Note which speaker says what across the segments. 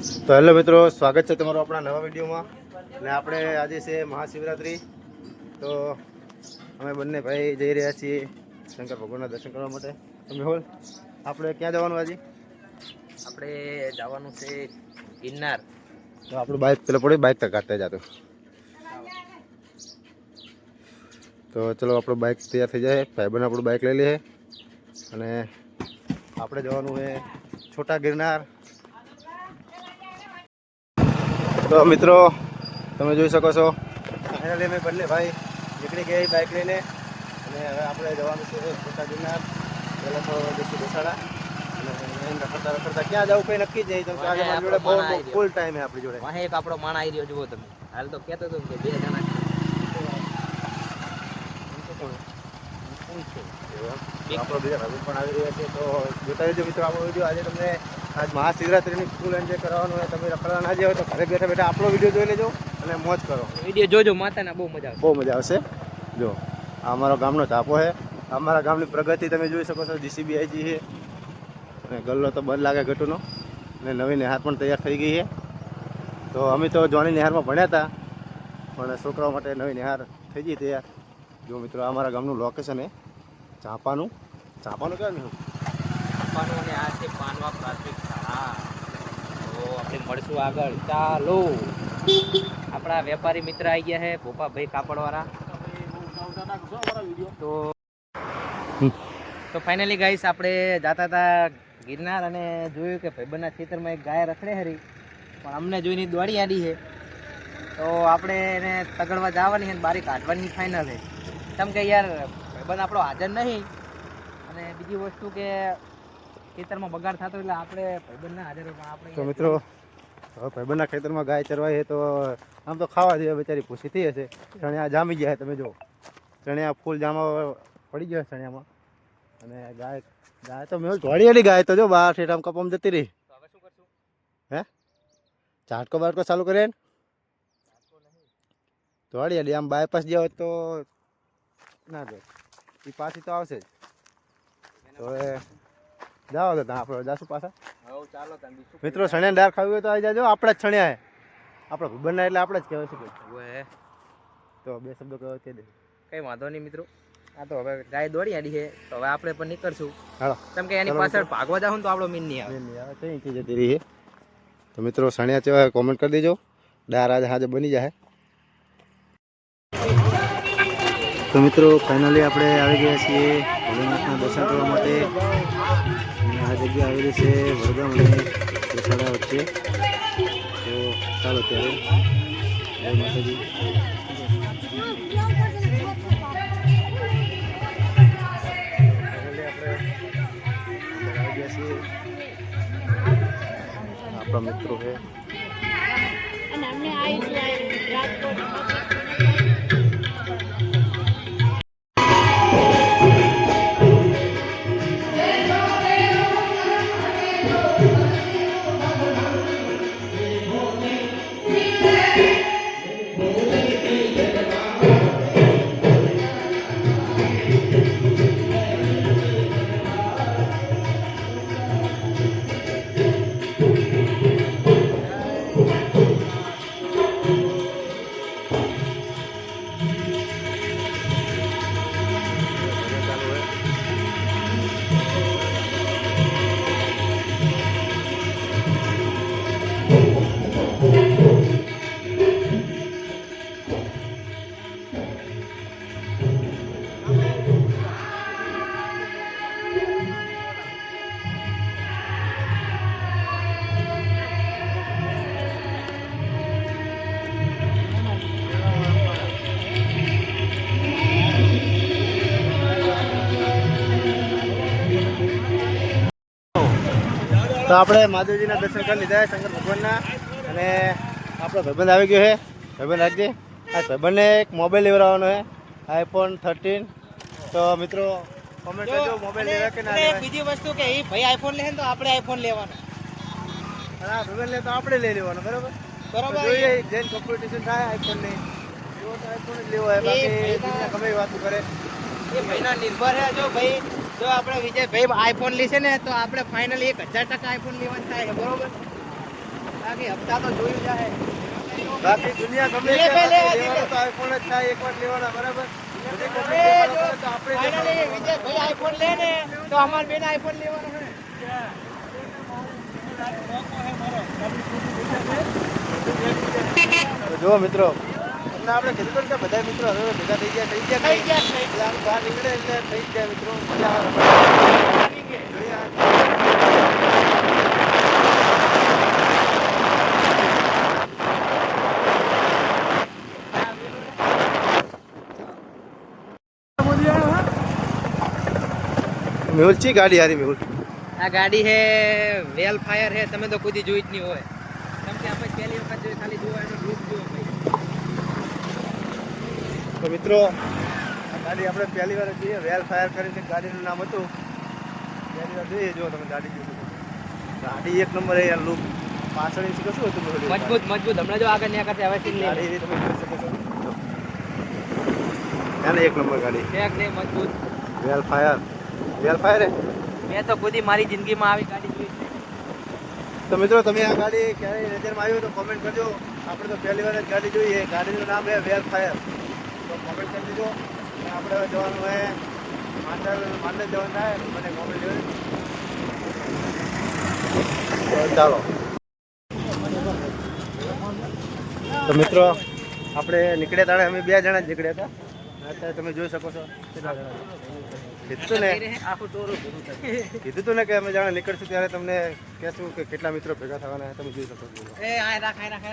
Speaker 1: તો હેલો મિત્રો, સ્વાગત છે તમારું આપણા નવા વિડીયોમાં. અને આપણે આજે છે મહાશિવરાત્રિ, તો અમે બંને ભાઈ જઈ રહ્યા છીએ શંકર ભગવાનના દર્શન કરવા માટે. તમે હોલ આપણે ક્યાં જવાનું આજે?
Speaker 2: આપણે જવાનું છે ગિરનાર.
Speaker 1: તો આપણું બાઇક પેલો પડે, બાઇક તો કાઢતા જતો. તો ચલો આપણું બાઇક તૈયાર થઈ જાય, ભાઈબંધ આપણું બાઇક લઈ લે અને આપણે જવાનું છે છોટા ગિરનાર. તો મિત્રો તમે જોઈ શકો છો, ફાઇનલી અમે બંને ભાઈ નીકળી ગયા બાઇક લઈને. અને હવે આપણે જવાનું છે છોટા ગિરનાર. પહેલાં તો જઈશું બેસાડા અને રખડતા રખડતા ક્યાં જવું કંઈ નક્કી જ નહીં. તો આજે મારી જોડે બહુ ફૂલ ટાઈમ છે આપણી જોડે.
Speaker 2: વાહે એક આપણો માણ આવી રહ્યો જુઓ તમે. હાલ તો કહેતો હતો કે 2 જણા
Speaker 1: આપણો બીજા ભાઈ પણ આવી રહ્યા છે. તો જોતા રહેજો મિત્રો આપણો વિડીયો. આજે તમને આજ મહાશિવરાત્રિની ફૂલ એન્જોય કરવાનું હોય. તમે રખડવા ના જાવ તો ઘરે બેઠા બેઠા આપણો વિડીયો જોઈ લેજો અને મોજ કરો.
Speaker 2: વિડીયો જોજો, માતાના બહુ મજા આવશે.
Speaker 1: બહુ મજા આવશે. જો આ અમારો ગામનો ચાપો છે. અમારા ગામની પ્રગતિ તમે જોઈ શકો છો. જીસીબી આવી છે અને ગલ્લો તો બંધ લાગે ગટુનો. અને નવી નહેર પણ તૈયાર થઈ ગઈ છે. તો અમે તો જોની નહેરમાં ભણ્યા હતા, પણ છોકરાઓ માટે નવી નહેર થઈ ગઈ તૈયાર. જો મિત્રો અમારા ગામનું લોકેશન છે ચાંપાનું. ચાંપાનું કહેવાય ને
Speaker 2: ચાંપાનું. અને આ છે પાનવા પ્રાથમિક શાળા. તો આપણે મળશું આગળ. ચાલો, આપણા વેપારી મિત્ર આવી ગયા છે, ભોપાભાઈ કાપડવાળા. તો ફાઇનલી ગાઈસ આપણે જતા હતા ગિરનાર અને જોયું કે ભાઈબંધના ખેતરમાં એક ગાય રખડે હરી, પણ અમને જોઈને દોડી આડી છે. તો આપણે એને તગડવા જવાની છે, બારી કાઢવાની ફાઇનલ છે. કેમ કે યાર ભાઈબંધ આપણો હાજર નહીં, અને બીજી વસ્તુ કે ખેતરમાં બગાડ થતો એટલે આપણે ભાઈબંધ ના હાજર. પણ આપણે
Speaker 1: તો મિત્રો હવે ભાઈબંધના ખેતરમાં ગાય ચરવાય છે, તો આમ તો ખાવા જોઈએ, બચારી પૂછી થઈ હશે. ચણિયા જામી ગયા તમે જો, ચણિયા ફૂલ જામા પડી ગયા ચણિયામાં. અને ગાય તો મેં ધોળીએલી ગાય તો જો બહાર ઠેઠ આમ કપામ જતી રહી.
Speaker 2: હવે શું કરશું?
Speaker 1: હે ચાટકો બાટકો ચાલુ કરે ને ધોળીએલી. આમ બાયપાસ જાવ તો ના જો એ પાછી તો આવશે જ. તો હવે જાઓ તો આપણે જાશું પાછા.
Speaker 2: ચાલો
Speaker 1: મિત્રો સણિયા દાળ ખાવી હોય તો આવી જાજો. આપણા જ સણિયા હે, આપણા ભૂબરના એટલે આપણે જ કહેવાય છે. તો 2 શબ્દો કહેવાય તે દે,
Speaker 2: કઈ વાંધો નહીં મિત્રો. આ તો હવે ગાય દોડી આડી છે, તો હવે આપણે પણ નીકળશું.
Speaker 1: હાલો,
Speaker 2: કેમ કે એની પાછળ ભાગવા જાવ તો આપણો મીન નહીં આવે.
Speaker 1: કઈ જતી રહી છે. તો મિત્રો સણિયા ચેવા કોમેન્ટ કરી દેજો. દાળ આજે હાજર બની જાય. તો મિત્રો ફાઇનલી આપણે આવી ગયા છીએ ભોલેનાથના દર્શન કરવા માટે. આ જગ્યા આવેલી છે વડગામ અને બેસાડા વચ્ચે. તો ચાલો ત્યારે જય માતાજી. આપણા મિત્રો છે. તો આપણે મહાદેવજીના દર્શન કરી લીધા શંકર ભગવાનના. અને આપણો ભાઈબંધ આવી ગયો છે. ભાઈબંધ રાખજે. આ ભાઈબંધને એક મોબાઈલ લેવડાવવાનો છે, iPhone 13. તો મિત્રો કોમેન્ટ કરજો મોબાઈલ લેવા કે ના લેવા.
Speaker 2: બીજી વસ્તુ કે એ ભાઈ આઈફોન લે તો આપણે આઈફોન લેવાનો,
Speaker 1: અને આ ભાઈબંધ લે તો આપણે લઈ લેવાનો. બરાબર
Speaker 2: બરોબર.
Speaker 1: જોઈએ જેન કોમ્પિટિશન થાય આઈફોન નહીં એવો તો આઈફોન જ લેવો હોય. બાકી બીજા ગમે એ વાતો કરે
Speaker 2: એ ભાઈના નિર્ભર છે. જો ભાઈ જો આપણે વિજય ભાઈ આઈફોન લેશે ને તો આપણે ફાઇનલી 1000% આઈફોન લેવાનું થાય છે. બરોબર. બાકી હપ્તા તો જોયું જાય.
Speaker 1: બાકી દુનિયા ગમે
Speaker 2: લે,
Speaker 1: તે
Speaker 2: લે,
Speaker 1: બાકી
Speaker 2: લે,
Speaker 1: લેવાનો તો આઈફોન જ થાય, એકવાર લેવાના, બરાબર? બધી company
Speaker 2: એ
Speaker 1: લેવાનો
Speaker 2: જો
Speaker 1: કરે તો આપણે
Speaker 2: finally
Speaker 1: લેવાનો.
Speaker 2: વિજયભાઈ આઈફોન લે ને તો અમાર બેન આઈફોન લેવાનો છે.
Speaker 1: તો જુઓ મિત્રો, તમને આપણે કીધું હતું ને કે બધા મિત્રો હવે ભેગા થઈ ગયા એટલે આમ બહાર નીકળે એટલે થઈ જ જાય મિત્રો, મજા આવે. જોઈએ આ. મેહુલ ચી ગાડી હારી મેહુલ?
Speaker 2: આ ગાડી હે વેલ ફાયર હે, તમે તો કોઈ દી જોઈ જ નહીં હોય. કેમ કે આપણે પહેલી વખત જોઈ, ખાલી જોવા એનો લુક જોવો ભાઈ.
Speaker 1: તો મિત્રો આ ગાડી આપણે પહેલી વાર જોઈએ, વેલ ફાયર કરીને ગાડીનું નામ હતું. પહેલી વાર જોઈએ, જો તમે ગાડી જોઈ શકો. ગાડી એક નંબર યાર, લુક પાછળ શું હતું મેહુલ?
Speaker 2: મજબૂત મજબૂત. હમણાં જો આગળ ન્યા કરશે હવે સીન લે
Speaker 1: ગાડી તમે જોઈ શકો છો. એને એક નંબર ગાડી
Speaker 2: ટેક ને મજબૂત.
Speaker 1: વેલ ફાયર હે.
Speaker 2: મેં તો ખુદ મારી જિંદગીમાં આવી ગાડી જોઈ જ નહીં.
Speaker 1: તો મિત્રો તમે આ ગાડી ક્યારેય નજરમાં આવ્યું તો કોમેન્ટ કરજો. આપણે તો પહેલી વાર જ ગાડી જોઈએ. ગાડીનું નામ છે વેલ ફાયર. તો કોમેન્ટ કરી દીધો. અને આપણે હવે જવાનું હોય માંડલ જવાનું થાય મને કોમેન્ટ જોઈએ. તો ચાલો. તો મિત્રો આપણે નીકળ્યા તાણે અમે 2 જણા જ નીકળ્યા હતા. અત્યારે તમે જોઈ શકો છો કેટલા જણા કીધું ને
Speaker 2: આખું ટોરું પૂરું થશે.
Speaker 1: કીધું તું ને કે અમે જાણે નીકળશું ત્યારે તમને કહેશું કે કેટલા મિત્રો ભેગા થવાના તમે જોઈ શકો છો.
Speaker 2: એ આ રાખ આ રાખ.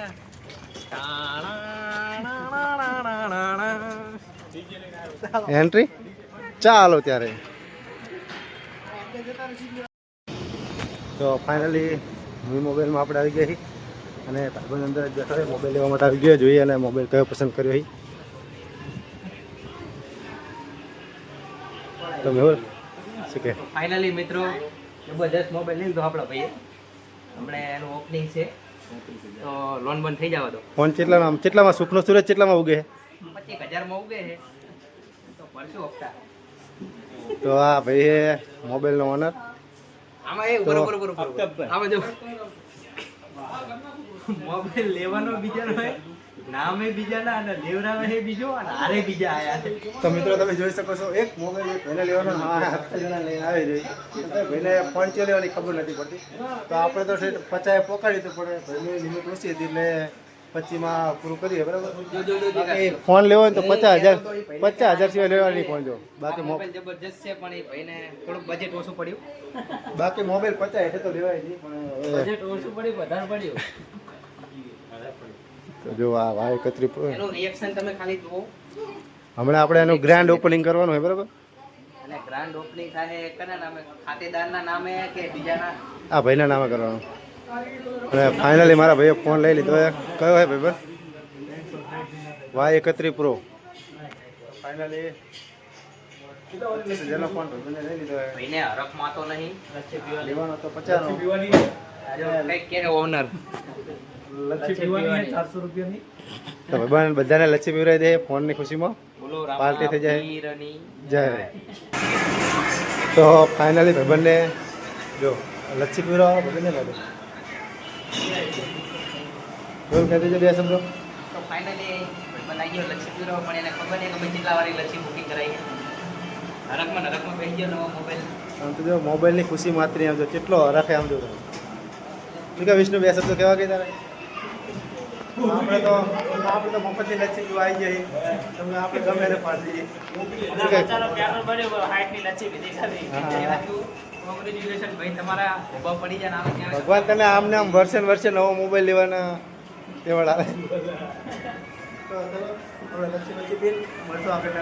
Speaker 1: એન્ટ્રી ચાલો ત્યારે. તો ફાઇનલી હું મોબાઈલમાં આપણે આવી ગયા છીએ અને ભાઈબંધ અંદર જ બેઠો છે, મોબાઈલ લેવા માટે આવી ગયો. જોઈએ અને મોબાઈલ કયો પસંદ કર્યો છે. તો મેહુલ શું કે?
Speaker 2: ફાઇનલી મિત્રો જબરદસ્ત મોબાઈલ લીધો આપણા ભાઈએ. હમણાં એનું ઓપનિંગ છે તો લોન બંધ થઈ જવા દો.
Speaker 1: ફોન કેટલામાં સુખનો સૂરજ કેટલામાં ઉગે છે?
Speaker 2: 25,000 માં ઉગે છે તો ભરશું હપ્તા.
Speaker 1: તો આ ભાઈ મોબાઈલનો ઓનર.
Speaker 2: આમાં એ બરોબર આમાં જો મોબાઈલ લેવાનો બીજાનો હોય, નામે બીજાના અને લેવડાવે છે બીજો અને હારે બીજા આયા છે.
Speaker 1: તો મિત્રો તમે જોઈ શકો છો એક મોબાઈલ ભાઈને લેવાનો, હા 7 જણા લઈને આવી રહી. ભાઈને ફોન ચો લેવાની ખબર નથી પડતી. તો આપણે તો 50 પોકાડી તો પડે, ભાઈની લિમિટ ઓછી હતી એટલે 25માં પૂરું કરીએ, બરાબર? બાકી ફોન લેવો હોય તો 50,000 સિવાય લેવાની ફોન જો. બાકી
Speaker 2: મોબાઈલ જબરજસ્ત છે પણ એ ભાઈને થોડુંક બજેટ ઓછું પડ્યું.
Speaker 1: બાકી મોબાઈલ 50 એટલે તો લેવાય નહીં. પણ
Speaker 2: બજેટ ઓછું પડ્યું, વધારે પડ્યું.
Speaker 1: તો જો આ ભાઈ 31 Pro.
Speaker 2: એનું રિએક્શન તમે ખાલી જુઓ.
Speaker 1: હમણાં આપણે એનું ગ્રાન્ડ ઓપનિંગ કરવાનું હોય, બરાબર?
Speaker 2: અને ગ્રાન્ડ ઓપનિંગ થાય કના નામે? ખાતેદારના નામે કે બીજાના?
Speaker 1: આ ભાઈના નામે કરવાનું. અને ફાઇનલી મારા ભાઈએ ફોન લઈ લીધો. કયો હોય ભાઈ? Y31 Pro. ફાઇનલી 25,000 નો ફોન ભાઈને લઈ લીધો.
Speaker 2: ભાઈને હરખમાં તો નહીં
Speaker 1: લેવાનો તો 50 નો.
Speaker 2: કંઈક કે ઓનર
Speaker 1: તો ભાઈ બધાને લચ્છી પીવરાઈ દે ફોનની ખુશીમાં.
Speaker 2: બોલો
Speaker 1: પાર્ટી થઈ જાય.
Speaker 2: પીરની
Speaker 1: જય. તો ફાઇનલી ભાઈબંધને જો લચ્છી પીવરાવો ભાઈબંધને લાગે. બોલ કહી દેજો 2 શબ્દો.
Speaker 2: તો ફાઇનલી બનાવી ગયો લચ્છી પીરો, પણ એને ખબર નહીં કે મેં કેટલા વાળી લચ્છી બુકિંગ કરાવી. નરકમાં બેસી ગયો નવો મોબાઈલ.
Speaker 1: આમ તો જો મોબાઈલની ખુશી માત્રી આમ જો કેટલો હરખે આમ જો. શું કે વિષ્ણુ 2 શબ્દો કહેવા ગયા તારે? આપણે તો મફતની લચ્છી પીવા આવી જઈએ. તમે આપણે ગમે એને પાડી દઈએ.
Speaker 2: કોંગ્રેચ્યુલેશન ભાઈ, તમારા ઉભા પડી જાય ને આમ ત્યાં
Speaker 1: ભગવાન તને આમને આમ વર્ષે નવો મોબાઈલ લેવાના તેવડ આવે. તો ચલો આપણે લચ્છી પીને મળશું આપણે.